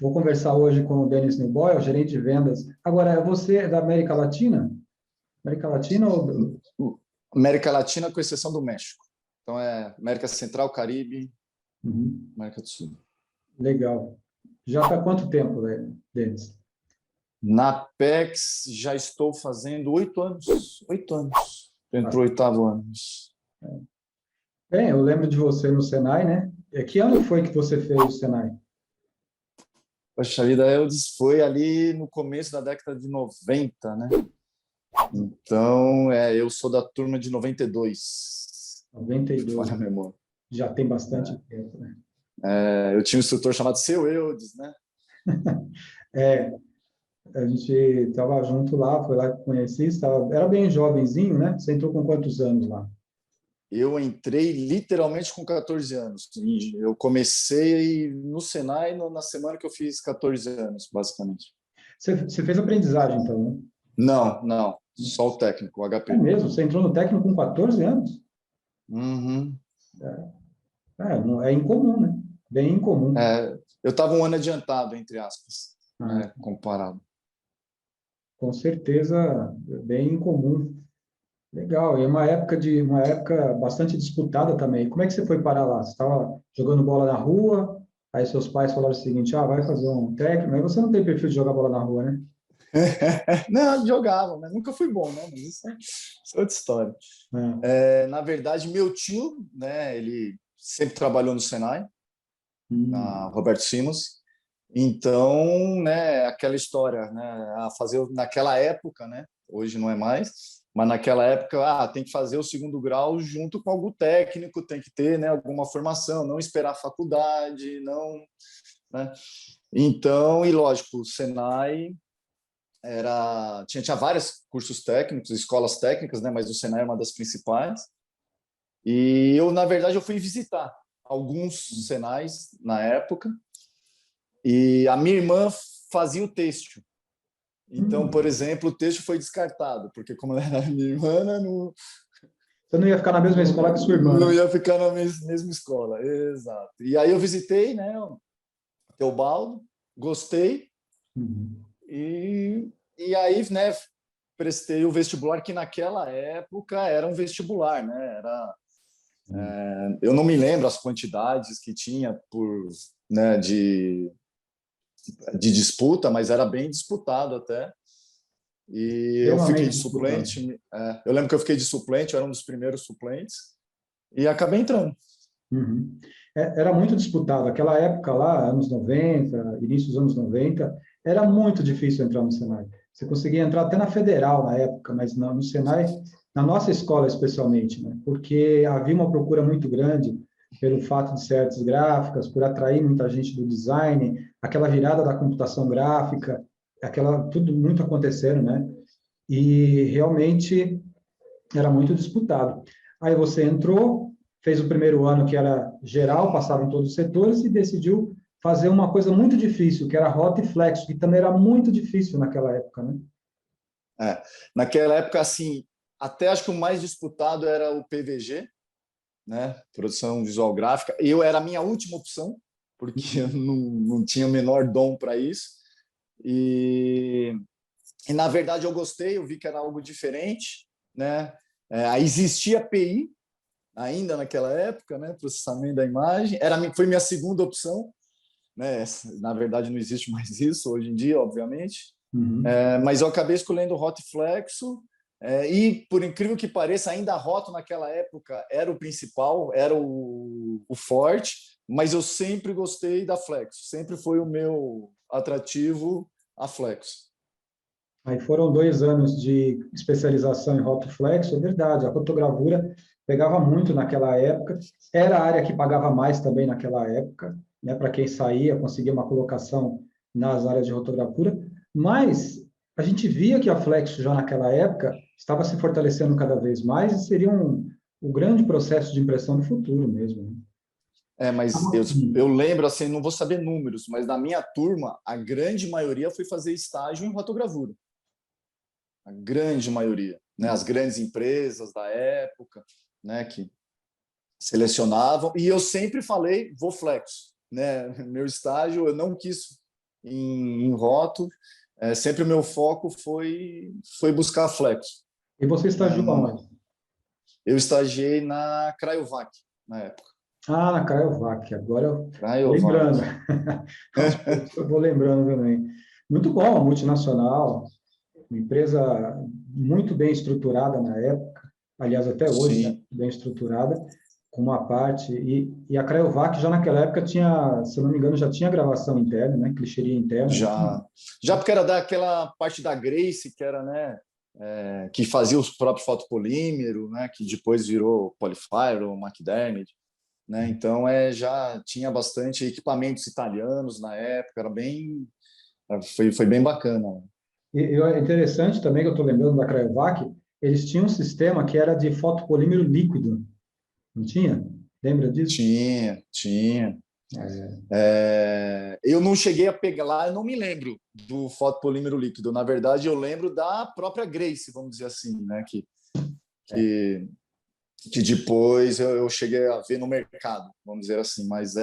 Vou conversar hoje com o Denis Newboy, o gerente de vendas. Agora, você é da América Latina? América Latina ou... América Latina, com exceção do México. Então, é América Central, Caribe, Uhum. América do Sul. Legal. Já está há quanto tempo, né, Denis? Na PEX, já estou fazendo 8 anos. 8 anos. Entrou o 8º ano. Bem, eu lembro de você no Senai, né? Que ano foi que você fez o Senai? Poxa vida, foi ali no começo da década de 90, né? Então, eu sou da turma de 92. 92. Falha a memória. Já tem bastante tempo, né? Eu tinha um instrutor chamado Seu Eudes, né? A gente estava junto lá, foi lá que conheci, era bem jovenzinho, né? Você entrou com quantos anos lá? Eu entrei literalmente com 14 anos. Eu comecei no Senai na semana que eu fiz 14 anos, basicamente. Você fez aprendizagem, então, né? Não. Só o técnico, o É HP. mesmo? Você entrou no técnico com 14 anos? Uhum. Não é incomum, né? Bem incomum. Eu estava um ano adiantado, entre aspas, Ah, comparado. com certeza, bem incomum. Legal. E uma época bastante disputada também. Como é que você foi parar lá? Você estava jogando bola na rua, aí seus pais falaram o seguinte: vai fazer um técnico, mas você não tem perfil de jogar bola na rua, né? Não, jogava, mas nunca fui bom, né? Mas isso é outra história. Na verdade, meu tio, né, ele sempre trabalhou no Senai, na Roberto Simons. Então, né, aquela história, né, a fazer naquela época, né, hoje não é mais, mas naquela época, tem que fazer o 2º grau junto com algum técnico, tem que ter, né, alguma formação, não esperar a faculdade, não, né? Então, e lógico, o Senai tinha vários cursos técnicos, escolas técnicas, né, mas o Senai é uma das principais. E eu, na verdade, eu fui visitar alguns Senais na época. E a minha irmã fazia o têxtil. Então, por exemplo, o têxtil foi descartado, porque como ela era minha irmã, não, Você não ia ficar na mesma escola que sua irmã, não né? ia ficar na mesma escola. Exato. E aí eu visitei, né, o Teobaldo, gostei, e aí, né, prestei o vestibular, que naquela época era um vestibular, né? Eu não me lembro as quantidades que tinha né, de disputa, mas era bem disputado até. E eu fiquei Extremamente de disputado. suplente. Eu lembro que eu fiquei de suplente, eu era um dos primeiros suplentes, e acabei entrando. Era muito disputado. Aquela época lá, anos 90, início dos anos 90, era muito difícil entrar no Senai. Você conseguia entrar até na Federal na época, mas no Senai, na nossa escola especialmente, né? Porque havia uma procura muito grande pelo fato de ser artes gráficas, por atrair muita gente do design, aquela virada da computação gráfica, tudo muito acontecendo, né? E realmente era muito disputado. Aí você entrou, fez o primeiro ano que era geral, passava em todos os setores e decidiu fazer uma coisa muito difícil, que era rota e flexo, que também era muito difícil naquela época, né? Naquela época, assim, até acho que o mais disputado era o PVG, né? Produção visual gráfica. Eu era a minha última opção, porque eu não tinha o menor dom para isso. E, na verdade, eu gostei, eu vi que era algo diferente, né? Existia PI, ainda naquela época, né? Processamento da imagem. Foi minha segunda opção, né? Na verdade, não existe mais isso hoje em dia, obviamente. Mas eu acabei escolhendo o Hot Flexo, e, por incrível que pareça, ainda a Roto naquela época era o principal, era o forte, mas eu sempre gostei da Flexo, sempre foi o meu atrativo a Flexo. Aí foram 2 anos de especialização em rotoflex, é verdade, a rotogravura pegava muito naquela época, era a área que pagava mais também naquela época, né, para quem saía, conseguia uma colocação nas áreas de rotogravura, mas a gente via que a Flexo já naquela época estava se fortalecendo cada vez mais e seria um grande processo de impressão do futuro mesmo, né? Mas eu lembro, assim, não vou saber números, mas na minha turma, a grande maioria foi fazer estágio em rotogravura. A grande maioria, né? As grandes empresas da época, né, que selecionavam, e eu sempre falei, vou Flexo, né? Meu estágio, eu não quis em rótulo. Sempre o meu foco foi buscar flexo. E você estagiou aonde? Eu estagiei na Cryovac, na época. Ah, na Cryovac, agora eu Cryovac. lembrando. Aos poucos eu vou lembrando também. Muito bom, multinacional, uma empresa muito bem estruturada na época, aliás, até hoje, né, Sim. bem estruturada, com uma parte, e a Cryovac já naquela época tinha, se eu não me engano, já tinha gravação interna, né, clichêria interna. Já porque era daquela parte da Grace, que era, né, que fazia os próprios fotopolímeros, né, que depois virou Polyfire ou McDermid, né, então já tinha bastante equipamentos italianos na época, foi bem bacana. E é interessante também que eu estou lembrando da Cryovac, eles tinham um sistema que era de fotopolímero líquido, não tinha? Lembra disso? Tinha. Eu não cheguei a pegar lá, eu não me lembro do fotopolímero líquido. Na verdade, eu lembro da própria Grace, vamos dizer assim, né? Que depois eu cheguei a ver no mercado, vamos dizer assim. Mas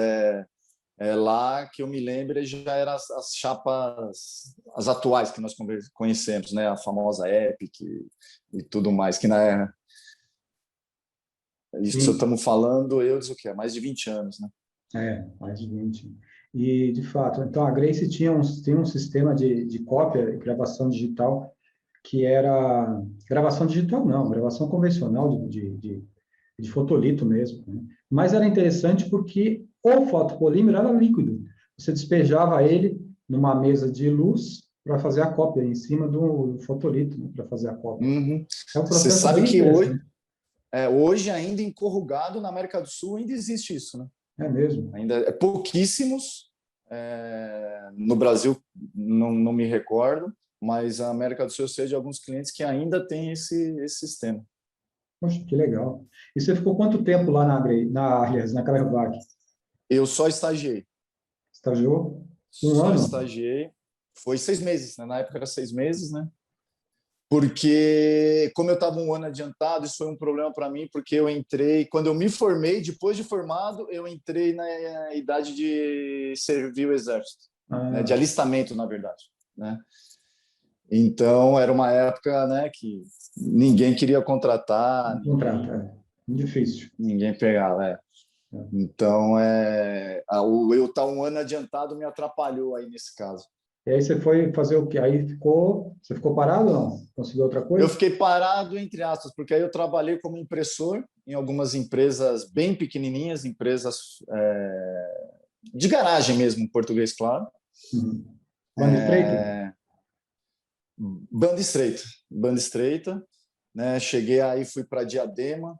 lá que eu me lembro já eram as chapas, as atuais que nós conhecemos, né? A famosa Epic e tudo mais, que isso estamos falando, eu disse o quê? Há mais de 20 anos, né? Mais de 20. E, de fato, então a Grace tinha um sistema de cópia e gravação digital que era... Gravação digital não, gravação convencional de fotolito mesmo, né? Mas era interessante porque o fotopolímero era líquido. Você despejava ele numa mesa de luz para fazer a cópia em cima do fotolito, né, para fazer a cópia. Uhum. É um Você processo sabe bem que interessante. hoje ainda em corrugado, na América do Sul, ainda existe isso, né? É mesmo? Ainda pouquíssimos. No Brasil, não me recordo, mas a América do Sul eu sei de alguns clientes que ainda tem esse sistema. Poxa, que legal. E você ficou quanto tempo lá aliás, na Cryovac? Eu só estagiei. Estagiou? Um Só ano? estagiei. Foi 6 meses, né? Na época era 6 meses, né? Porque, como eu estava um ano adiantado, isso foi um problema para mim, porque eu entrei, quando eu me formei, depois de formado, eu entrei na idade de servir o exército, né? De alistamento, na verdade, né? Então, era uma época, né, que ninguém queria contratar, Difícil. ninguém pegava, Então, eu estar um ano adiantado me atrapalhou aí nesse caso. E aí você foi fazer o quê? Você ficou parado ou não? Conseguiu outra coisa? Eu fiquei parado, entre aspas, porque aí eu trabalhei como impressor em algumas empresas bem pequenininhas, empresas de garagem mesmo, em português, claro. Banda estreita? Banda estreita, né? Cheguei aí, fui para Diadema,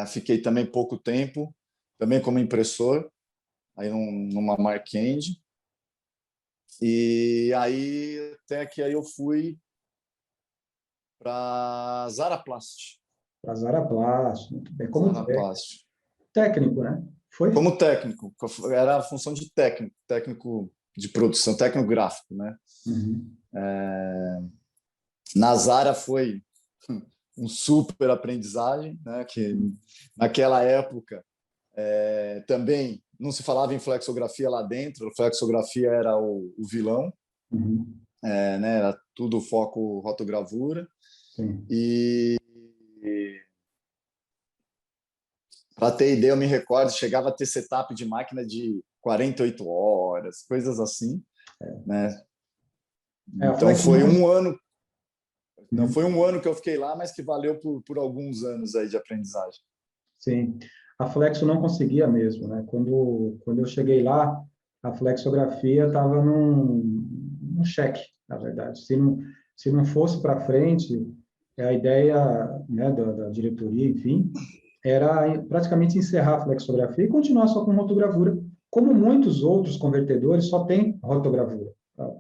fiquei também pouco tempo, também como impressor, aí numa Marquand. E aí, até que aí eu fui para Zaraplast. Para Zaraplast, muito bem. Como Zaraplast. Técnico, né? Foi? Como técnico, era a função de técnico de produção, técnico gráfico, né? Na Zara foi um super aprendizagem, né? Que naquela época também não se falava em flexografia lá dentro, a flexografia era o vilão, né? Era tudo foco rotogravura. Sim. E para ter ideia, eu me recordo, chegava a ter setup de máquina de 48 horas, coisas assim, né? Então foi um ano, não foi um ano que eu fiquei lá, mas que valeu por alguns anos aí de aprendizagem. Sim, a Flexo não conseguia mesmo, né? Quando eu cheguei lá, a flexografia estava num cheque, na verdade. Se não fosse para frente, a ideia, né, da diretoria, enfim, era praticamente encerrar a flexografia e continuar só com rotogravura, como muitos outros convertedores só têm rotogravura. Tá?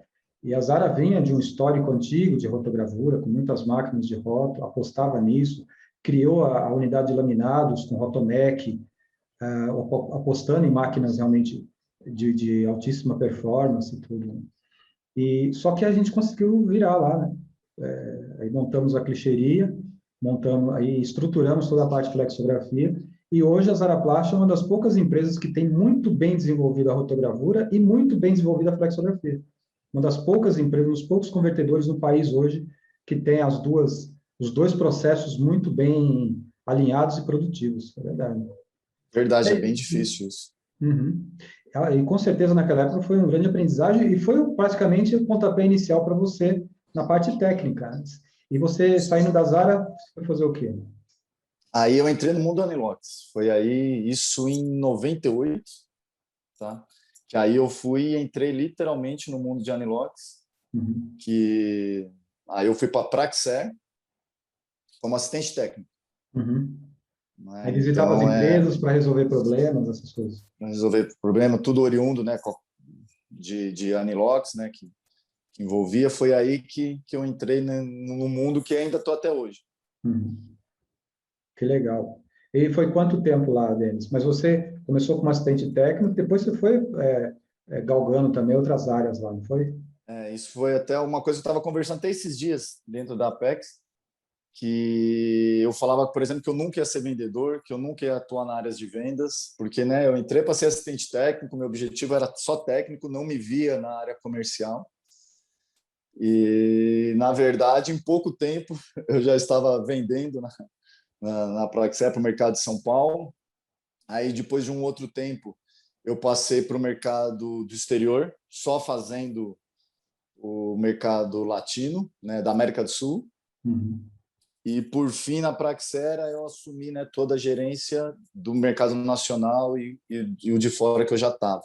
E a Zara vinha de um histórico antigo de rotogravura, com muitas máquinas de roto, apostava nisso, criou a unidade de laminados com Rotomec, apostando em máquinas realmente de altíssima performance e tudo. E só que a gente conseguiu virar lá, né? Aí montamos a clichêria, aí estruturamos toda a parte de flexografia E hoje a Zaraplast é uma das poucas empresas que tem muito bem desenvolvida a rotogravura e muito bem desenvolvida a flexografia. Uma das poucas empresas, os poucos convertedores no país hoje que tem os dois processos muito bem alinhados e produtivos, é verdade. Verdade, é bem difícil isso. Uhum. E com certeza naquela época foi um grande aprendizagem e foi praticamente o pontapé inicial para você na parte técnica. E você, saindo da Zara, foi fazer o quê? Aí eu entrei no mundo Anilox. Foi aí, isso em 98, tá? Que aí eu entrei literalmente no mundo de Anilox, Uhum. que aí eu fui para a Praxair como assistente técnico. Uhum. Né? Aí visitava as Então, empresas para resolver problemas, essas coisas. resolver problema, tudo oriundo, né, de Anilox, né, que envolvia. Foi aí que eu entrei, né, no mundo que ainda estou até hoje. Uhum. Que legal. E foi quanto tempo lá, Denis? Mas você começou como assistente técnico, depois você foi galgando também outras áreas lá, não foi? Isso foi até uma coisa que eu estava conversando até esses dias dentro da Apex, que eu falava, por exemplo, que eu nunca ia ser vendedor, que eu nunca ia atuar na área de vendas, porque, né, eu entrei para ser assistente técnico, meu objetivo era só técnico, não me via na área comercial. E, na verdade, em pouco tempo, eu já estava vendendo na Praxair para o mercado de São Paulo. Aí, depois de um outro tempo, eu passei para o mercado do exterior, só fazendo o mercado latino, né, da América do Sul. Uhum. E, por fim, na Praxera, eu assumi, né, toda a gerência do mercado nacional e o de fora que eu já estava.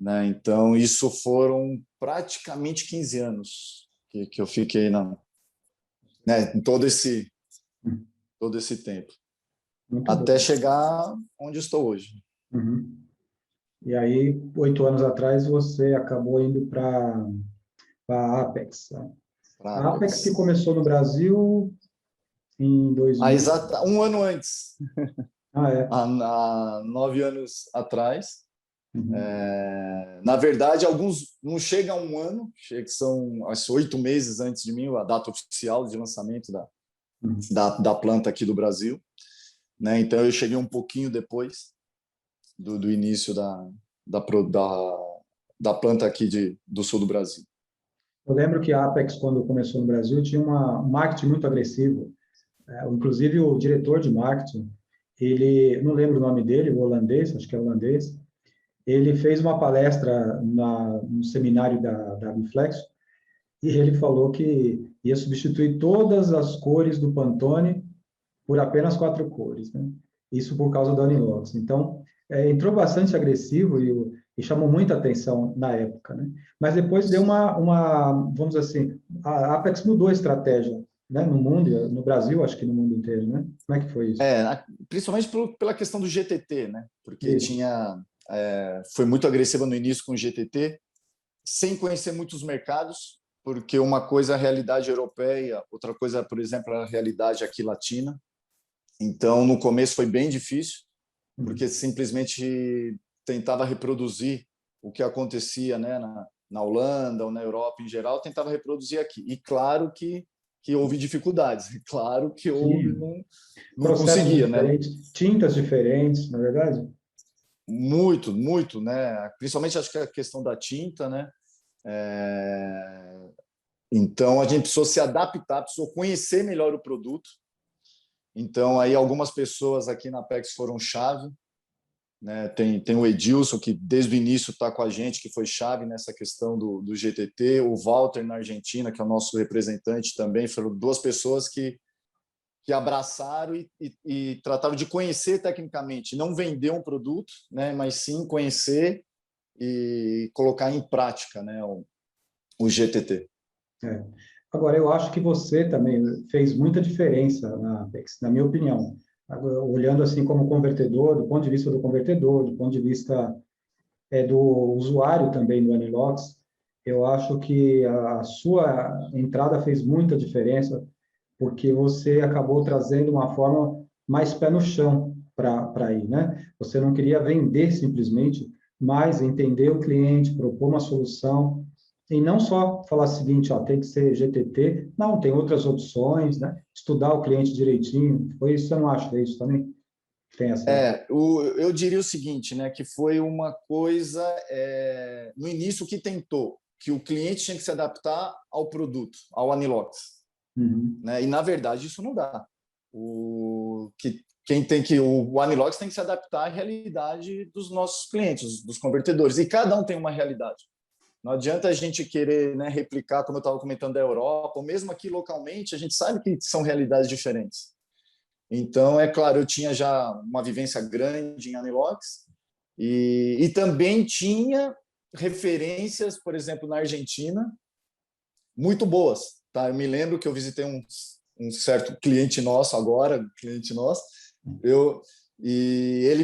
Né? Então, isso foram praticamente 15 anos que eu fiquei né, em todo esse tempo, Muito até bom. chegar onde estou hoje. Uhum. E aí, 8 anos atrás, você acabou indo para a Apex. Tá? Pra A Apex que Apex. começou no Brasil em 2000. Um ano antes, Ah, é. há 9 anos atrás. Uhum. Na verdade, alguns não chegam a um ano, chega que são 8 meses antes de mim, a data oficial de lançamento Uhum. da planta aqui do Brasil. Né? Então, eu cheguei um pouquinho depois do início da, da, da planta aqui do sul do Brasil. Eu lembro que a Apex, quando começou no Brasil, tinha um marketing muito agressivo. Inclusive, o diretor de marketing, ele, não lembro o nome dele, o holandês, acho que é holandês, ele fez uma palestra no seminário da Biflex e ele falou que ia substituir todas as cores do Pantone por apenas 4 cores, né? Isso por causa do Anilox. Então, entrou bastante agressivo e chamou muita atenção na época, né? Mas depois deu vamos dizer assim, a Apex mudou a estratégia, né? No mundo, no Brasil, acho que no mundo inteiro, né? Como é que foi isso? Principalmente pela questão do GTT, né? Porque Isso. foi muito agressiva no início com o GTT, sem conhecer muitos mercados, porque uma coisa é a realidade europeia, outra coisa, por exemplo, é a realidade aqui latina. Então, no começo foi bem difícil, porque simplesmente tentava reproduzir o que acontecia, né, na Holanda ou na Europa em geral, tentava reproduzir aqui. E claro que houve dificuldades, claro que houve, Sim. não Processos conseguia, né? diferentes, tintas diferentes, na é verdade? Muito, muito, né? Principalmente acho que a questão da tinta, né? Então a gente precisou se adaptar, precisou conhecer melhor o produto. Então aí algumas pessoas aqui na Apex foram chave, né? Tem o Edilson que desde o início está com a gente, que foi chave nessa questão do GTT, o Walter na Argentina, que é o nosso representante também, foram duas pessoas que abraçaram e trataram de conhecer tecnicamente, não vender um produto, né? Mas sim conhecer e colocar em prática, né, o GTT. É. Agora, eu acho que você também fez muita diferença na Apex, na minha opinião. Agora, olhando assim como convertedor, do ponto de vista do convertedor, do ponto de vista do usuário também do Anilox, eu acho que a sua entrada fez muita diferença, porque você acabou trazendo uma forma mais pé no chão para ir, né? Você não queria vender simplesmente, mas entender o cliente, propor uma solução, e não só falar o seguinte, ó, tem que ser GTT, não, tem outras opções, né? Estudar o cliente direitinho. Foi isso, você não acha isso também? tem essa... Eu diria o seguinte, né, que foi uma coisa, no início, que tentou, que o cliente tinha que se adaptar ao produto, ao Anilox. Uhum. Né? E, na verdade, isso não dá. O Anilox tem que se adaptar à realidade dos nossos clientes, dos convertedores, e cada um tem uma realidade. Não adianta a gente querer, né, replicar, como eu estava comentando, da Europa, ou mesmo aqui localmente, a gente sabe que são realidades diferentes. Então, é claro, eu tinha já uma vivência grande em Anilox e também tinha referências, por exemplo, na Argentina, muito boas. Tá? Eu me lembro que eu visitei um certo cliente nosso agora, e ele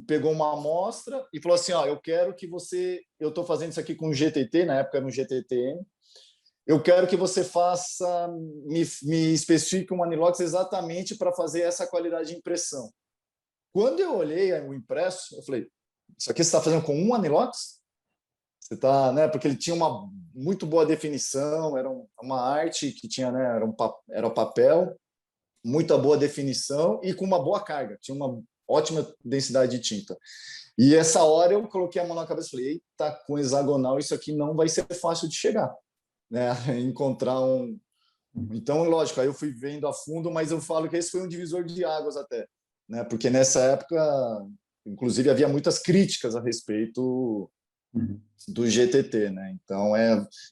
pegou uma amostra e falou assim, eu quero que você... Eu estou fazendo isso aqui com um GTT, na época era um GTTM, eu quero que você me especifique um Anilox exatamente para fazer essa qualidade de impressão. Quando eu olhei o impresso, eu falei, isso aqui você está fazendo com um Anilox? Você tá, né? Porque ele tinha uma muito boa definição, era uma arte que tinha, né? Era papel, muita boa definição e com uma boa carga, tinha uma ótima densidade de tinta. E essa hora eu coloquei a mão na cabeça e falei, eita, com hexagonal isso aqui não vai ser fácil de chegar, né? Encontrar um... Então, lógico, aí eu fui vendo a fundo, mas eu falo que esse foi um divisor de águas até, né? Porque nessa época, inclusive, havia muitas críticas a respeito do GTT, né? Então,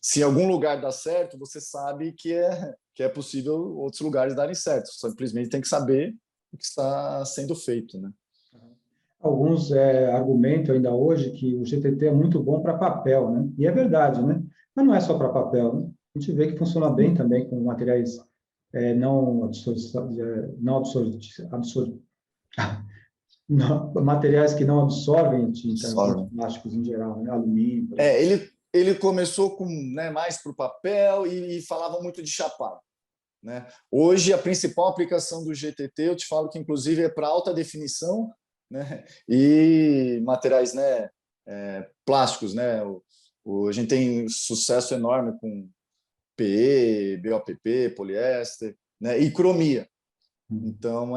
se em algum lugar dá certo, você sabe que é possível outros lugares darem certo. Simplesmente tem que saber o que está sendo feito, né? Alguns argumentam ainda hoje que o GTT é muito bom para papel, né? E é verdade, né? Mas não é só para papel, né? A gente vê que funciona bem também com materiais materiais que não absorvem tinta, como plásticos em geral, né? Alumínio, por exemplo. Ele começou com, né, mais para o papel e falava muito de chapado, né? Hoje, a principal aplicação do GTT, eu te falo que, inclusive, é para alta definição, né? E materiais, né, plásticos, né? A gente tem sucesso enorme com PE, BOPP, poliéster, né? E cromia. Então,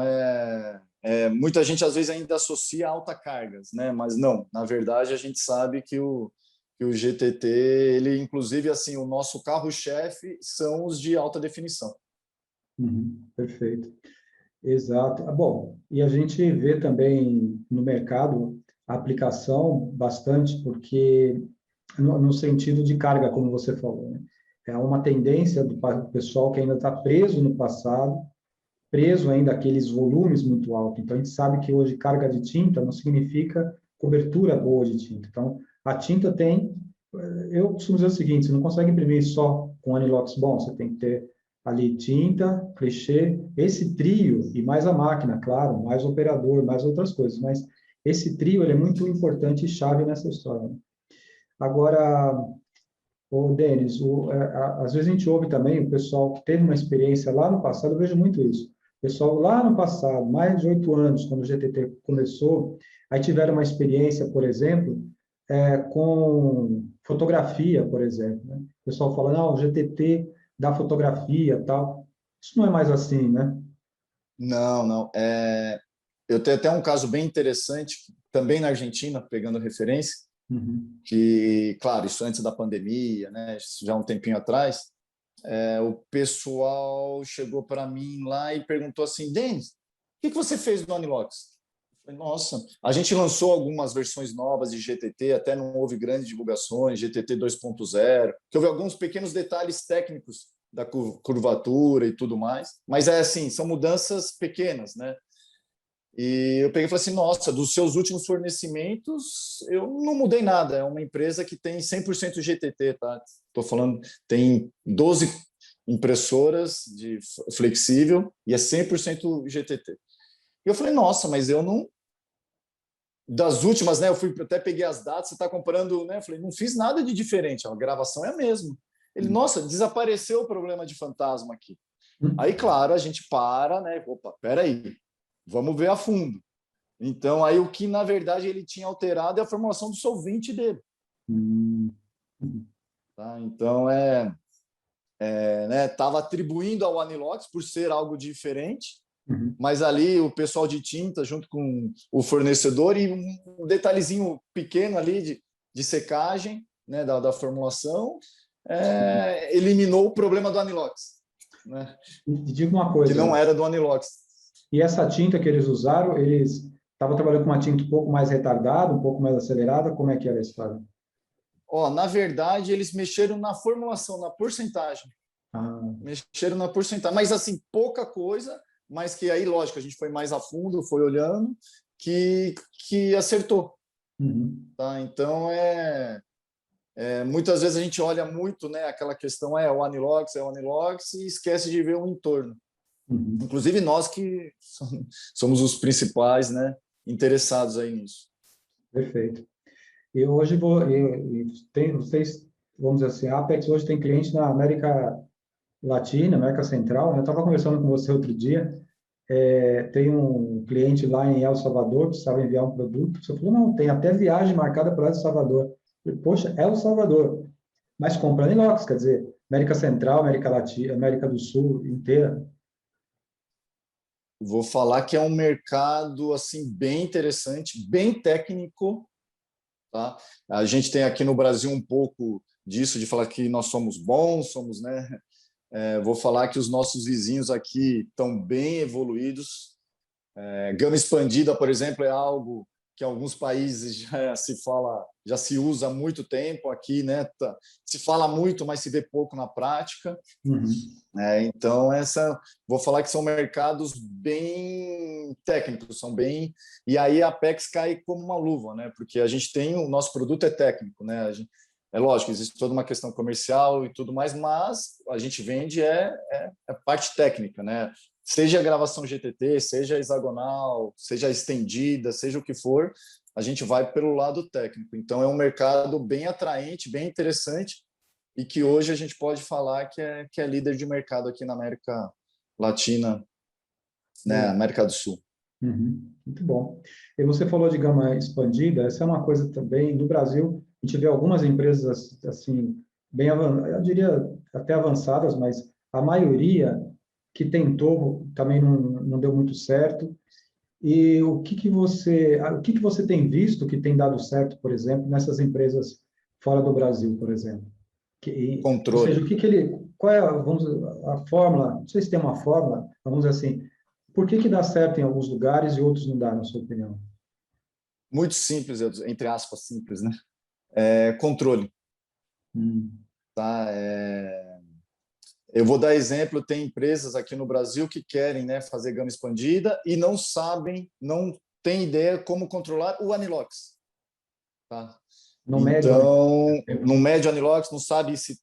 muita gente, às vezes, ainda associa a alta cargas, né? Mas não, na verdade, a gente sabe que o GTT, ele, inclusive, assim, o nosso carro-chefe são os de alta definição. Perfeito. Exato. Bom, e a gente vê também no mercado a aplicação bastante, porque no sentido de carga, como você falou, né? É uma tendência do pessoal que ainda está preso no passado, preso ainda àqueles volumes muito altos. Então, a gente sabe que hoje carga de tinta não significa cobertura boa de tinta. Então, a tinta tem... Eu costumo dizer o seguinte, você não consegue imprimir só com anilox bom, você tem que ter ali tinta, clichê, esse trio, e mais a máquina, claro, mais o operador, mais outras coisas, mas esse trio ele é muito importante e chave nessa história. Né? Agora, Denis, às vezes a gente ouve também o pessoal que teve uma experiência lá no passado, eu vejo muito isso. O pessoal lá no passado, mais de 8 anos, quando o GTT começou, aí tiveram uma experiência, por exemplo, com fotografia, por exemplo. Né? O pessoal fala, não, o GTT dá fotografia tal. Isso não é mais assim, né? Não, não. Eu tenho até um caso bem interessante, também na Argentina, pegando referência, que, claro, isso antes da pandemia, né? Já um tempinho atrás, o pessoal chegou para mim lá e perguntou assim, Denis, o que você fez no Anilox? Eu falei, nossa, a gente lançou algumas versões novas de GTT, até não houve grandes divulgações, GTT 2.0, que houve alguns pequenos detalhes técnicos da curvatura e tudo mais, mas assim, são mudanças pequenas, né? E eu peguei e falei assim, nossa, dos seus últimos fornecimentos, eu não mudei nada. É uma empresa que tem 100% GTT, tá? Estou falando, tem 12 impressoras de flexível e é 100% GTT. E eu falei, nossa, mas eu não... Das últimas, né? Eu até peguei as datas, você está comparando, né? Eu falei, não fiz nada de diferente, a gravação é a mesma. Ele, nossa, desapareceu o problema de fantasma aqui. Aí, claro, a gente para, né? Opa, peraí. Vamos ver a fundo. Então, aí o que, na verdade, ele tinha alterado é a formulação do solvente dele. Tá? Então, né, estava atribuindo ao Anilox por ser algo diferente, mas ali o pessoal de tinta junto com o fornecedor e um detalhezinho pequeno ali de secagem, né, da formulação, eliminou o problema do anilox, né? E diga uma Que coisa, não era do anilox. e essa tinta que eles usaram, eles estavam trabalhando com uma tinta um pouco mais retardada, um pouco mais acelerada, como é que era a história? Na verdade, eles mexeram na formulação, na porcentagem. Mexeram na porcentagem, mas assim, pouca coisa, mas que aí, lógico, a gente foi mais a fundo, foi olhando, que acertou. Tá? Então, muitas vezes a gente olha muito, né, aquela questão o anilox, e esquece de ver o entorno. Inclusive nós que somos os principais, né, interessados aí nisso. Perfeito. E hoje vocês, vamos dizer assim, a Apex hoje tem cliente na América Latina, América Central, né? Eu estava conversando com você outro dia, tem um cliente lá em El Salvador que precisava enviar um produto, você falou, não, tem até viagem marcada para El Salvador. Eu falei, poxa, El Salvador, mas comprando inox, quer dizer, América Central, América Latina, América do Sul inteira. Vou falar que é um mercado assim bem interessante, bem técnico, tá? A gente tem aqui no Brasil um pouco disso, de falar que nós somos bons, somos, né? Vou falar que os nossos vizinhos aqui estão bem evoluídos. Gama expandida, por exemplo, é algo que em alguns países já se usa há muito tempo. Aqui, né, se fala muito, mas se vê pouco na prática. Então, vou falar que são mercados bem técnicos, são bem. E aí a Apex cai como uma luva, né? Porque a gente tem o nosso produto é técnico, né? É lógico, existe toda uma questão comercial e tudo mais, mas a gente vende parte técnica, né? Seja a gravação GTT, seja a hexagonal, seja a estendida, seja o que for, a gente vai pelo lado técnico. Então, é um mercado bem atraente, bem interessante, e que hoje a gente pode falar que é líder de mercado aqui na América Latina, né? América do Sul. Muito bom. E você falou de gama expandida, essa é uma coisa também, no Brasil, a gente vê algumas empresas, assim, bem, eu diria até avançadas, mas a maioria que tentou também não deu muito certo. E o que que você tem visto que tem dado certo, por exemplo, nessas empresas fora do Brasil, por exemplo? Ou seja, Controle. qual é, vamos, a fórmula, não sei se tem uma fórmula, vamos dizer assim, por que dá certo em alguns lugares e outros não dá, na sua opinião? Muito simples, entre aspas, simples, né? Controle. Tá? Eu vou dar exemplo, tem empresas aqui no Brasil que querem, né, fazer gama expandida e não sabem, não têm ideia como controlar o anilox. Tá? Então, no médio anilox, não sabe se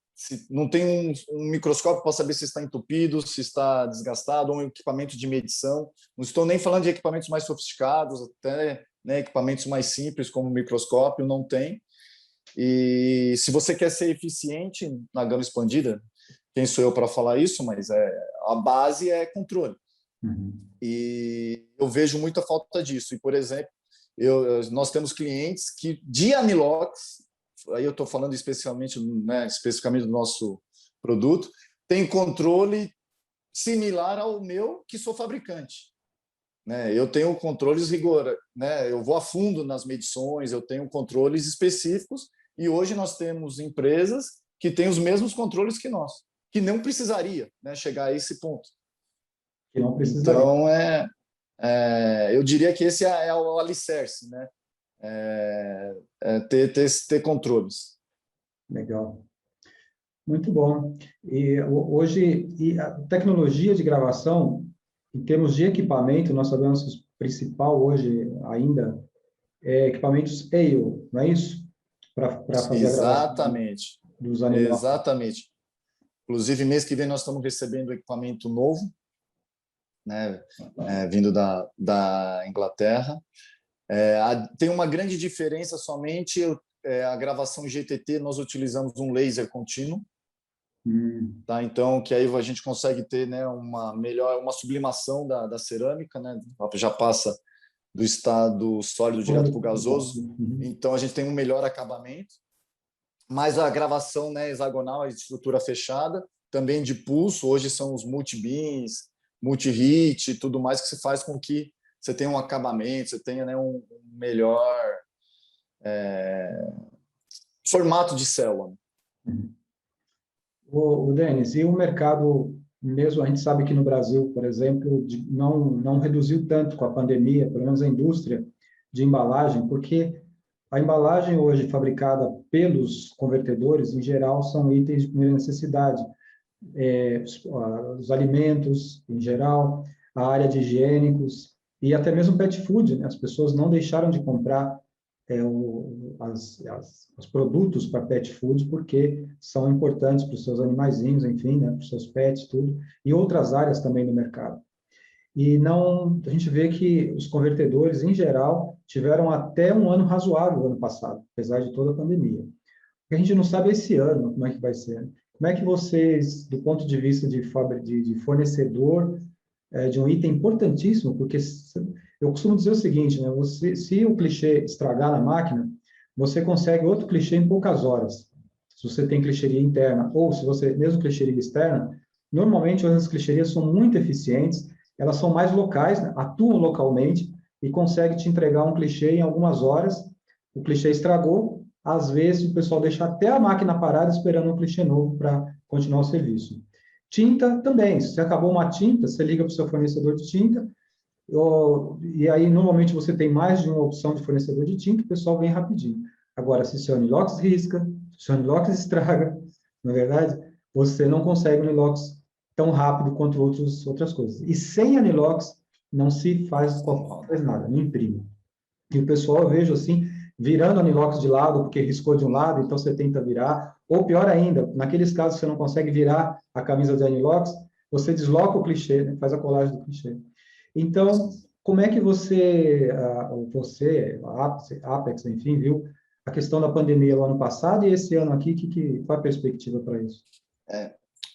não tem um microscópio para saber se está entupido, se está desgastado, ou um equipamento de medição. Não estou nem falando de equipamentos mais sofisticados, até, né, equipamentos mais simples, como o microscópio, não tem. E se você quer ser eficiente na gama expandida, quem sou eu para falar isso, mas a base é controle. E eu vejo muita falta disso. E, por exemplo, nós temos clientes que, de anilox, aí eu estou falando especificamente do nosso produto, tem controle similar ao meu, que sou fabricante. Né? Eu tenho controles rigor, né? Eu vou a fundo nas medições, eu tenho controles específicos, e hoje nós temos empresas que têm os mesmos controles que nós, que não precisaria, né, chegar a esse ponto. Que não precisaria. Então, eu diria que esse é o alicerce, né? Ter controles. Legal. Muito bom. E hoje, a tecnologia de gravação, em termos de equipamento, nós sabemos que o principal hoje ainda é equipamentos AIO, não é isso? Para fazer a gravação dos animais. Exatamente. Inclusive, mês que vem nós estamos recebendo equipamento novo, né? Vindo da Inglaterra. Tem uma grande diferença somente, a gravação GTT, nós utilizamos um laser contínuo, tá? Então, que aí a gente consegue ter, né, uma sublimação da cerâmica, né? Já passa do estado sólido direto para o gasoso, então a gente tem um melhor acabamento. Mas a gravação, né, hexagonal, a estrutura fechada, também de pulso, hoje são os multibeams, multi-hit e tudo mais, que se faz com que você tenha um acabamento, você tenha, né, um melhor formato de célula. O Denis, e o mercado, mesmo a gente sabe que no Brasil, por exemplo, não reduziu tanto com a pandemia, pelo menos a indústria de embalagem, porque a embalagem hoje fabricada pelos convertedores, em geral, são itens de primeira necessidade. Os alimentos, em geral, a área de higiênicos e até mesmo pet food, né? As pessoas não deixaram de comprar os produtos para pet food porque são importantes para os seus animaizinhos, enfim, né? Para os seus pets, tudo, e outras áreas também no mercado. E não, a gente vê que os convertedores, em geral, tiveram até um ano razoável no ano passado, apesar de toda a pandemia. O que a gente não sabe esse ano como é que vai ser, né? Como é que vocês, do ponto de vista de fornecedor, de um item importantíssimo, porque eu costumo dizer o seguinte, né? Se o clichê estragar na máquina, você consegue outro clichê em poucas horas. Se você tem clichêria interna, ou se você, mesmo clichêria externa, normalmente as clichêrias são muito eficientes, elas são mais locais, né? Atuam localmente e conseguem te entregar um clichê em algumas horas. O clichê estragou, às vezes o pessoal deixa até a máquina parada esperando um clichê novo para continuar o serviço. Tinta também. Se acabou uma tinta, você liga para o seu fornecedor de tinta, e aí normalmente você tem mais de uma opção de fornecedor de tinta, o pessoal vem rapidinho. Agora, se seu anilox risca, se seu anilox estraga, na verdade, você não consegue um anilox tão rápido quanto outras coisas. E sem anilox não se faz nada, não imprime. E o pessoal, eu vejo assim, virando anilox de lado, porque riscou de um lado, então você tenta virar. Ou pior ainda, naqueles casos que você não consegue virar a camisa de anilox, você desloca o clichê, né? Faz a colagem do clichê. Então, como é que a Apex, enfim, viu a questão da pandemia no ano passado e esse ano aqui, qual a perspectiva para isso?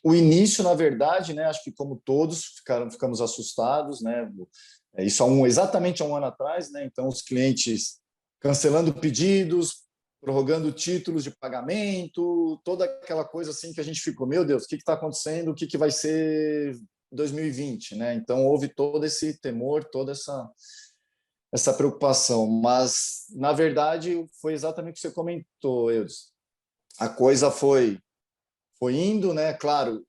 O início, na verdade, né, acho que como todos ficamos assustados, né? Isso exatamente há um ano atrás, né? Então os clientes cancelando pedidos, prorrogando títulos de pagamento, toda aquela coisa assim que a gente ficou, meu Deus, o que está acontecendo? O que vai ser 2020, né? Então houve todo esse temor, toda essa preocupação, mas na verdade foi exatamente o que você comentou, Eudes. A coisa foi indo, né? Claro,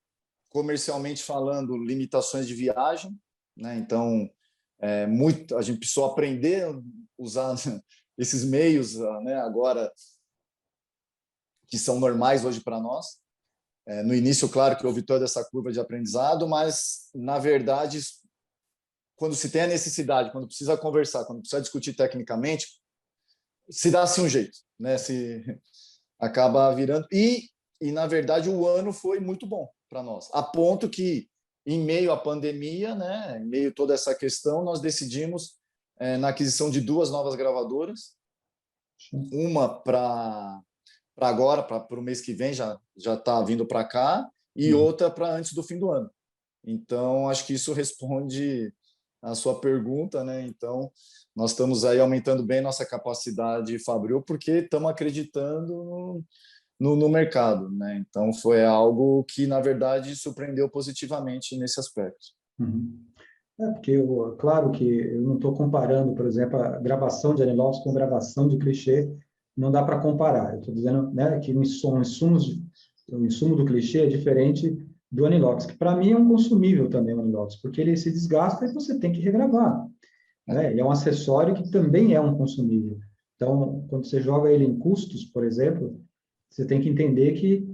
comercialmente falando, limitações de viagem, né? Então, a gente precisou aprender a usar esses meios, né? Agora que são normais hoje para nós. No início, claro que houve toda essa curva de aprendizado, mas na verdade, quando se tem a necessidade, quando precisa conversar, quando precisa discutir tecnicamente, se dá assim um jeito, né? Se acaba virando e na verdade o ano foi muito bom para nós, a ponto que em meio à pandemia, né, em meio a toda essa questão, nós decidimos na aquisição de 2 novas gravadoras, uma para agora, para o mês que vem, já está vindo para cá, e outra para antes do fim do ano. Então, acho que isso responde a sua pergunta, né? Então, nós estamos aí aumentando bem nossa capacidade fabril, porque estamos acreditando no mercado, né? Então, foi algo que, na verdade, surpreendeu positivamente nesse aspecto. Porque, claro que eu não estou comparando, por exemplo, a gravação de anilox com gravação de clichê, não dá para comparar. Eu estou dizendo, né, que o insumo do clichê é diferente do anilox, que para mim é um consumível também o anilox, porque ele se desgasta e você tem que regravar, né? Ele é um acessório que também é um consumível. Então, quando você joga ele em custos, por exemplo, você tem que entender que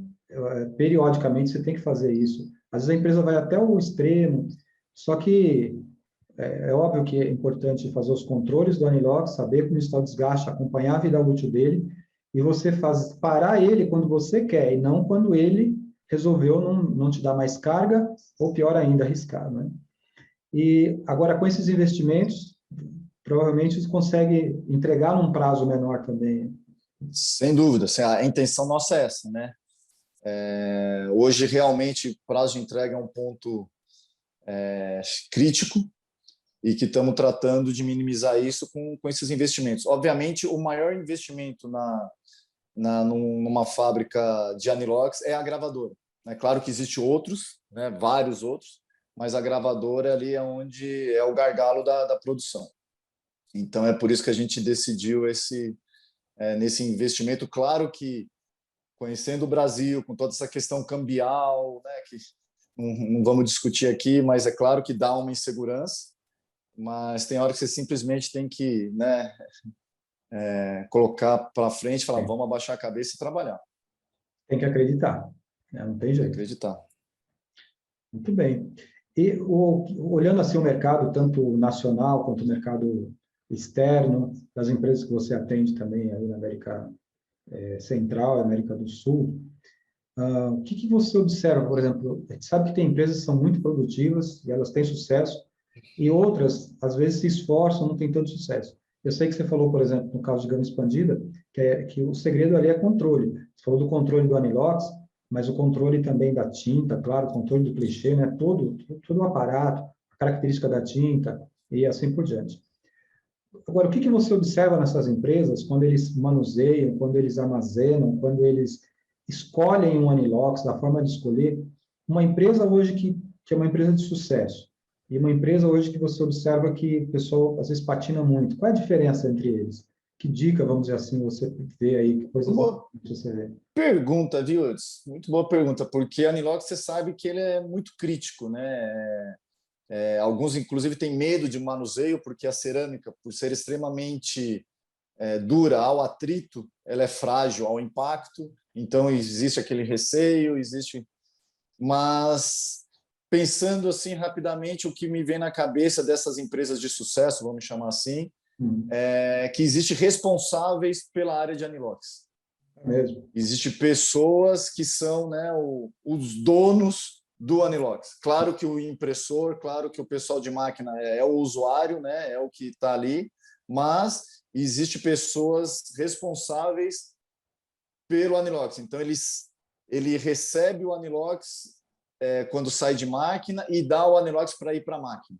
periodicamente você tem que fazer isso. Às vezes a empresa vai até o extremo, só que é óbvio que é importante fazer os controles do anilox, saber como está o desgaste, acompanhar a vida útil dele, e você parar ele quando você quer, e não quando ele resolveu não te dar mais carga, ou pior ainda, arriscar, né? E agora, com esses investimentos, provavelmente você consegue entregar num prazo menor também. Sem dúvida, a intenção nossa é essa, né? Hoje, realmente, o prazo de entrega é um ponto crítico e que estamos tratando de minimizar isso com esses investimentos. Obviamente, o maior investimento numa fábrica de anilox é a gravadora. É claro que existem outros, né, vários outros, mas a gravadora ali é onde é o gargalo da produção. Então, é por isso que a gente decidiu nesse investimento. Claro que, conhecendo o Brasil, com toda essa questão cambial, né, que não vamos discutir aqui, mas é claro que dá uma insegurança, mas tem hora que você simplesmente tem que, né, colocar para frente, falar, vamos abaixar a cabeça e trabalhar. Tem que acreditar, né? Não tem jeito. Acreditar. Muito bem. E olhando assim o mercado, tanto nacional quanto o mercado externo, das empresas que você atende também aí na América Central, América do Sul, o que você observa, por exemplo? A gente sabe que tem empresas que são muito produtivas e elas têm sucesso, e outras, às vezes, se esforçam, não têm tanto sucesso. Eu sei que você falou, por exemplo, no caso de gama expandida, que o segredo ali é controle. Você falou do controle do anilox, mas o controle também da tinta, claro, o controle do clichê, né? Todo o aparato, a característica da tinta e assim por diante. Agora, o que você observa nessas empresas quando eles manuseiam, quando eles armazenam, quando eles escolhem um anilox, da forma de escolher? Uma empresa hoje que é uma empresa de sucesso e uma empresa hoje que você observa que o pessoal às vezes patina muito. Qual é a diferença entre eles? Que dica, vamos dizer assim, você vê aí? Que coisas você vê? Pergunta, viu, Edson? Muito boa pergunta, porque a anilox você sabe que ele é muito crítico, né? Alguns, inclusive, têm medo de manuseio, porque a cerâmica, por ser extremamente dura ao atrito, ela é frágil ao impacto, então existe aquele receio, Mas, pensando assim rapidamente, o que me vem na cabeça dessas empresas de sucesso, vamos chamar assim, é que existe responsáveis pela área de anilox. Mesmo. Existem pessoas que são, né, os donos do anilox. Claro que o impressor, claro que o pessoal de máquina é o usuário, né, é o que está ali, mas existem pessoas responsáveis pelo anilox. Então, ele recebe o anilox quando sai de máquina e dá o anilox para ir para a máquina.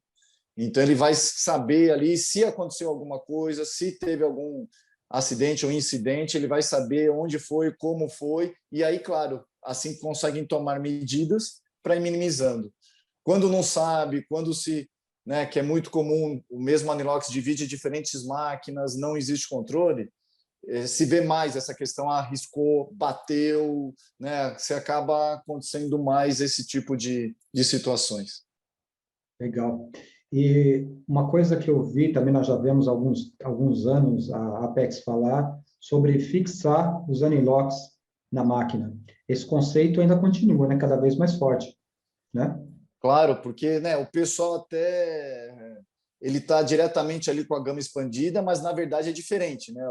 Então, ele vai saber ali se aconteceu alguma coisa, se teve algum acidente ou incidente, ele vai saber onde foi, como foi, e aí, claro, assim conseguem tomar medidas para ir minimizando. Quando não sabe, né, que é muito comum, o mesmo anilox divide diferentes máquinas, não existe controle, se vê mais essa questão, arriscou, bateu, né, você acaba acontecendo mais esse tipo de situações. Legal. E uma coisa que eu vi, também nós já vemos há alguns anos a Apex falar sobre fixar os anilox na máquina. Esse conceito ainda continua, né, cada vez mais forte, né? Claro, porque, né, o pessoal até ele está diretamente ali com a gama expandida, mas na verdade é diferente, né?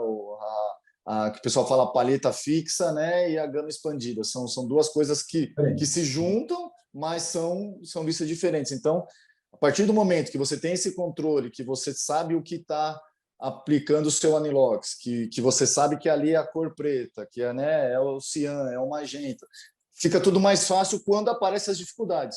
Que o pessoal fala palheta fixa, né, e a gama expandida são duas coisas que se juntam, mas são listas diferentes. Então, a partir do momento que você tem esse controle, que você sabe o que está aplicando o seu anilox, que você sabe que ali é a cor preta, que né, é o cian, é o magenta, fica tudo mais fácil quando aparecem as dificuldades.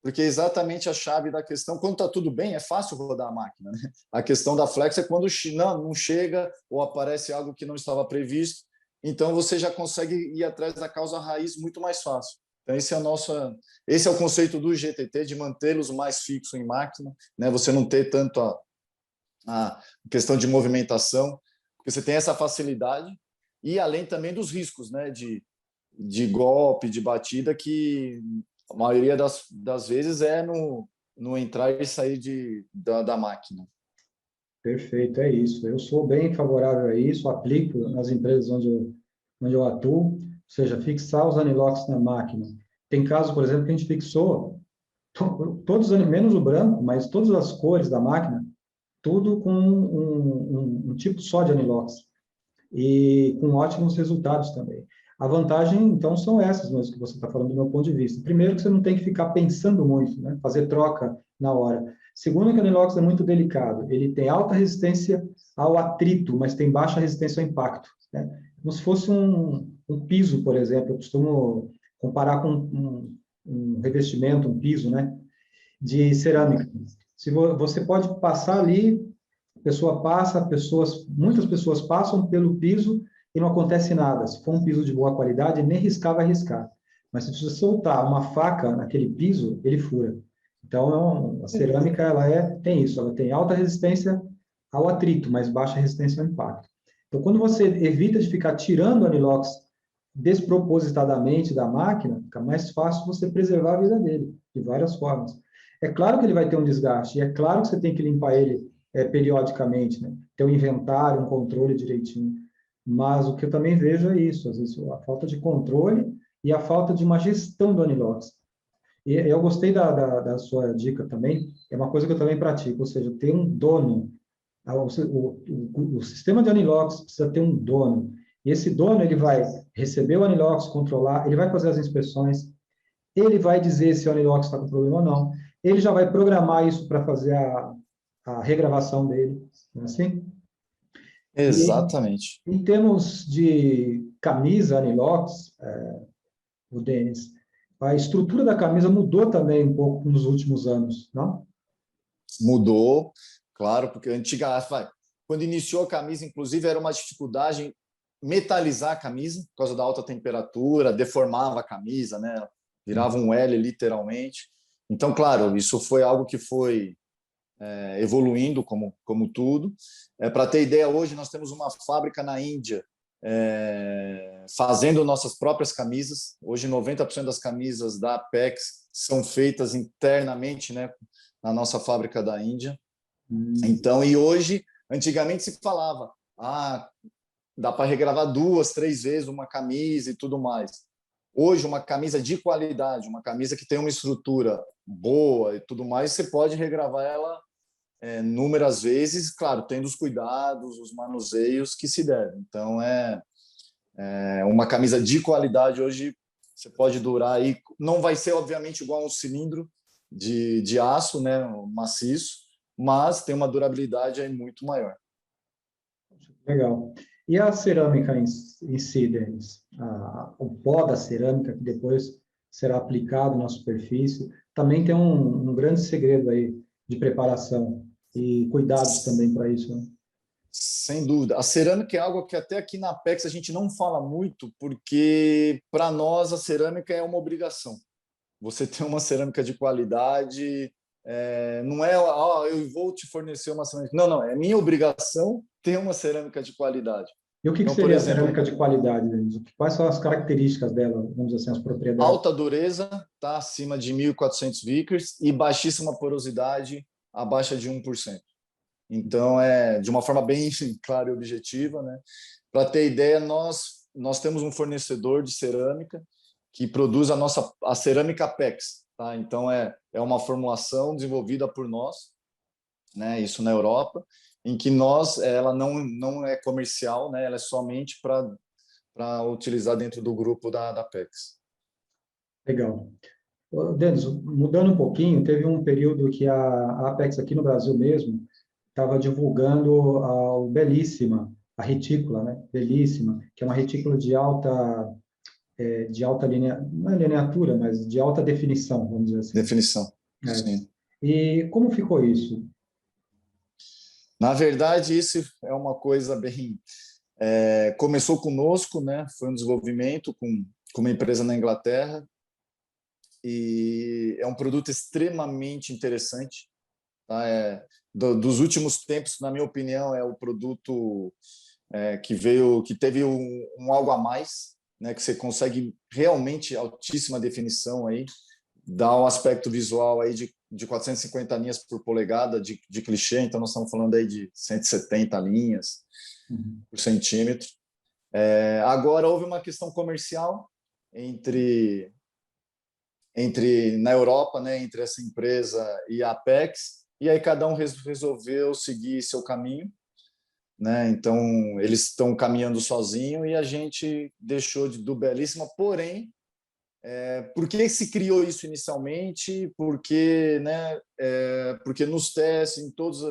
Porque é exatamente a chave da questão. Quando está tudo bem, é fácil rodar a máquina, né? A questão da flex é quando não chega ou aparece algo que não estava previsto. Então, você já consegue ir atrás da causa raiz muito mais fácil. Então, esse é o conceito do GTT, de mantê-los mais fixos em máquina, né? Você não ter tanto a questão de movimentação, porque você tem essa facilidade, e além também dos riscos, né? De golpe, de batida, que a maioria das vezes é no entrar e sair da máquina. Perfeito, é isso. Eu sou bem favorável a isso, aplico nas empresas onde eu atuo, ou seja, fixar os anilox na máquina. Tem casos, por exemplo, que a gente fixou todos, menos o branco, mas todas as cores da máquina, tudo com um tipo só de anilox e com ótimos resultados também. A vantagem, então, são essas mesmo que você está falando do meu ponto de vista. Primeiro, que você não tem que ficar pensando muito, né? Fazer troca na hora. Segundo, que o anilox é muito delicado. Ele tem alta resistência ao atrito, mas tem baixa resistência ao impacto, né? Como se fosse um piso, por exemplo. Eu costumo comparar com um revestimento, um piso, né? De cerâmica. Se você pode passar ali, muitas pessoas passam pelo piso e não acontece nada. Se for um piso de boa qualidade, nem riscar vai riscar. Mas se você soltar uma faca naquele piso, ele fura. Então, a cerâmica ela tem isso, ela tem alta resistência ao atrito, mas baixa resistência ao impacto. Então, quando você evita de ficar tirando o anilox despropositadamente da máquina, fica mais fácil você preservar a vida dele, de várias formas. É claro que ele vai ter um desgaste, e é claro que você tem que limpar ele periodicamente, né? Ter um inventário, um controle direitinho. Mas o que eu também vejo é isso, às vezes a falta de controle e a falta de uma gestão do anilox. E eu gostei da sua dica também, é uma coisa que eu também pratico, ou seja, ter um dono. O sistema de anilox precisa ter um dono. E esse dono, ele vai receber o anilox, controlar, ele vai fazer as inspeções, ele vai dizer se o anilox está com problema ou não, ele já vai programar isso para fazer a regravação dele, não é assim? E Exatamente. em termos de camisa anilox, o Denis, a estrutura da camisa mudou também um pouco nos últimos anos, não? Mudou, claro, porque quando iniciou a camisa, inclusive, era uma dificuldade metalizar a camisa, por causa da alta temperatura, deformava a camisa, né? Virava um L, literalmente. Então, claro, isso foi algo que foi evoluindo, como tudo. Para ter ideia, hoje nós temos uma fábrica na Índia fazendo nossas próprias camisas. Hoje, 90% das camisas da Apex são feitas internamente, né, na nossa fábrica da Índia. Então, e hoje, antigamente se falava, dá para regravar 2, 3 vezes uma camisa e tudo mais. Hoje, uma camisa de qualidade, uma camisa que tem uma estrutura boa e tudo mais, você pode regravar ela inúmeras vezes, claro, tendo os cuidados, os manuseios que se devem. Então, uma camisa de qualidade hoje você pode durar aí, não vai ser obviamente igual a um cilindro de aço, né, maciço, mas tem uma durabilidade aí muito maior. Legal. E a cerâmica em si, Denis? O pó da cerâmica, que depois será aplicado na superfície, também tem um grande segredo aí de preparação e cuidados também para isso, né? Sem dúvida. A cerâmica é algo que até aqui na Apex a gente não fala muito, porque para nós a cerâmica é uma obrigação. Você ter uma cerâmica de qualidade, não é, eu vou te fornecer uma cerâmica. Não, é minha obrigação ter uma cerâmica de qualidade. E o que Então, por seria a exemplo, cerâmica de qualidade, Denis? Quais são as características dela, vamos dizer assim, as propriedades? alta dureza, tá acima de 1.400 Vickers, e baixíssima porosidade, abaixo de 1%. Então, de uma forma bem clara e objetiva, né? Para ter ideia, nós temos um fornecedor de cerâmica que produz a cerâmica Apex, tá? Então, é uma formulação desenvolvida por nós, né? Isso na Europa, em que ela não é comercial, né? Ela é somente para utilizar dentro do grupo da Apex. Legal. Denis, mudando um pouquinho, teve um período que a Apex aqui no Brasil mesmo estava divulgando o Belíssima, a retícula, né? Belíssima, que é uma retícula de alta linha, não é lineatura, mas de alta definição, vamos dizer assim. Definição, É. sim. E como ficou isso? Na verdade, isso é uma coisa bem... começou conosco, né? Foi um desenvolvimento com uma empresa na Inglaterra, e é um produto extremamente interessante. Tá? Dos últimos tempos, na minha opinião, é o produto que teve um algo a mais, né? Que você consegue realmente altíssima definição aí, dá um aspecto visual aí de 450 linhas por polegada de clichê, então nós estamos falando aí de 170 linhas por centímetro. Agora houve uma questão comercial entre na Europa, né, entre essa empresa e a Apex, e aí cada um resolveu seguir seu caminho, né? Então eles estão caminhando sozinho e a gente deixou do Belíssima, porém, por que se criou isso inicialmente? Porque, né, porque nos testes, em todos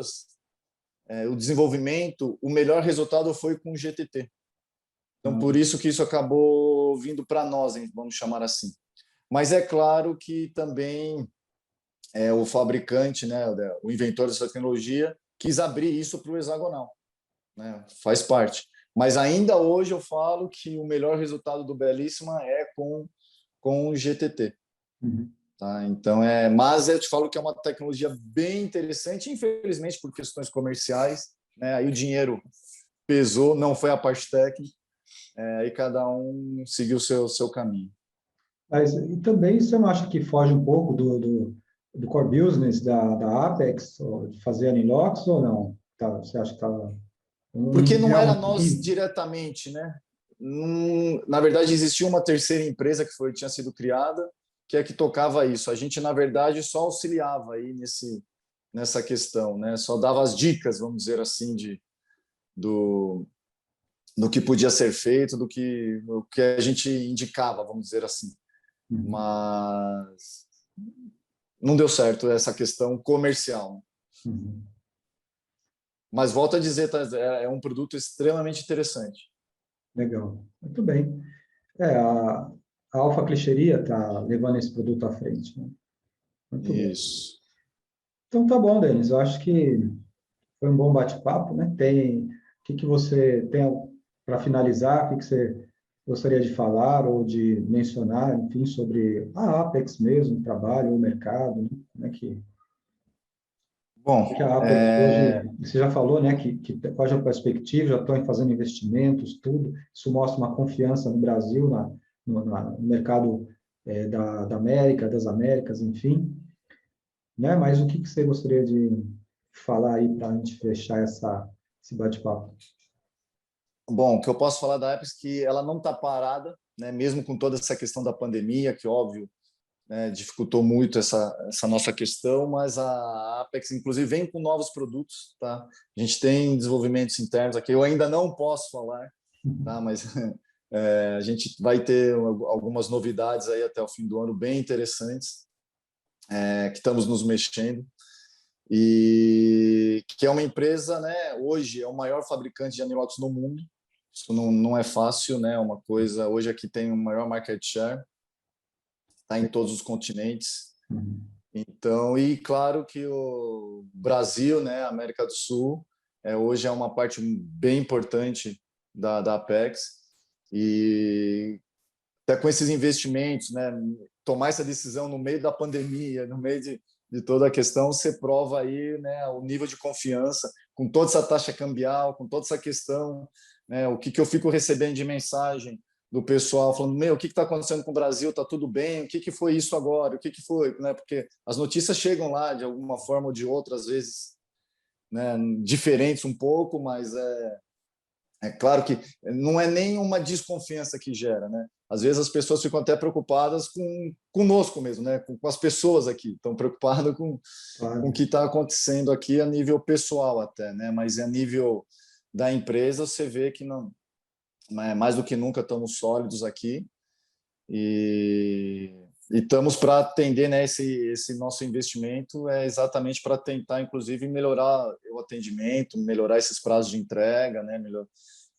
o desenvolvimento, o melhor resultado foi com o GTT. Então, por isso que isso acabou vindo para nós, hein, vamos chamar assim. Mas é claro que também o fabricante, né, o inventor dessa tecnologia, quis abrir isso para o hexagonal, né? Faz parte. Mas ainda hoje eu falo que o melhor resultado do Belíssima é com o GTT. Tá? Então, mas eu te falo que é uma tecnologia bem interessante, infelizmente, por questões comerciais, né? Aí o dinheiro pesou, não foi a parte técnica, aí cada um seguiu o seu caminho. Mas, e também você não acha que foge um pouco do core business da Apex, de fazer Anilox, ou não? Tá, você acha que está Porque não era um nós pouquinho? diretamente, né? Na verdade, existia uma terceira empresa que tinha sido criada, que é que tocava isso. A gente, na verdade, só auxiliava aí nessa questão, né? Só dava as dicas, vamos dizer assim, do que podia ser feito, do que a gente indicava, vamos dizer assim. Uhum. Mas não deu certo essa questão comercial. Uhum. Mas volto a dizer, tá? É um produto extremamente interessante. Legal, muito bem. A Alfa Clicheria está levando esse produto à frente, né? Muito bom. Isso. Então tá bom, Denis. Eu acho que foi um bom bate-papo, né? O que você tem para finalizar? O que você gostaria de falar ou de mencionar, enfim, sobre a Apex mesmo, o trabalho, o mercado, né? Como é que Bom, a Apex hoje, você já falou, né, qual é a perspectiva, já estão fazendo investimentos, tudo, isso mostra uma confiança no Brasil, no mercado da América, das Américas, enfim, né? Mas o que você gostaria de falar aí para a gente fechar esse bate-papo? bom, o que eu posso falar da Apps é que ela não está parada, né? Mesmo com toda essa questão da pandemia, que óbvio, né, dificultou muito essa nossa questão, mas a Apex, inclusive, vem com novos produtos, tá? A gente tem desenvolvimentos internos aqui, eu ainda não posso falar, tá? Mas a gente vai ter algumas novidades aí até o fim do ano bem interessantes, que estamos nos mexendo, e que é uma empresa, né? Hoje é o maior fabricante de anilox no mundo. Isso não é fácil, né? Uma coisa. Hoje aqui tem o maior market share, está em todos os continentes. Uhum. Então, e claro que o Brasil, né, a América do Sul, hoje é uma parte bem importante da Apex, e até com esses investimentos, né, tomar essa decisão no meio da pandemia, no meio de toda a questão, você prova aí, né, o nível de confiança, com toda essa taxa cambial, com toda essa questão, né, o que eu fico recebendo de mensagem do pessoal falando, o que está acontecendo com o Brasil, está tudo bem, o que foi isso agora, o que foi, né, porque as notícias chegam lá de alguma forma ou de outra, às vezes, né, diferentes um pouco, mas é claro que não é nem uma desconfiança que gera, né? Às vezes as pessoas ficam até preocupadas conosco mesmo, né? Com as pessoas aqui, estão preocupadas com o Claro. que está acontecendo aqui a nível pessoal até, né? Mas a nível da empresa você vê que não, mais do que nunca estamos sólidos aqui e estamos para atender, né? Esse nosso investimento é exatamente para tentar, inclusive, melhorar o atendimento, melhorar esses prazos de entrega, né?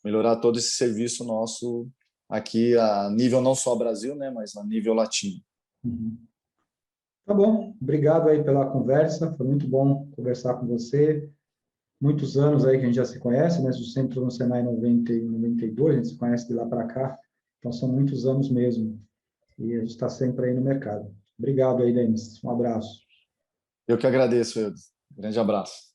Melhorar todo esse serviço nosso aqui a nível não só Brasil, né, mas a nível latino. Uhum. Tá bom, obrigado aí pela conversa, foi muito bom conversar com você. Muitos anos aí que a gente já se conhece, né? Você entrou no Senai em 91, 92, a gente se conhece de lá para cá, então são muitos anos mesmo, e a gente está sempre aí no mercado. Obrigado aí, Denis, um abraço. Eu que agradeço, Eudes. Grande abraço.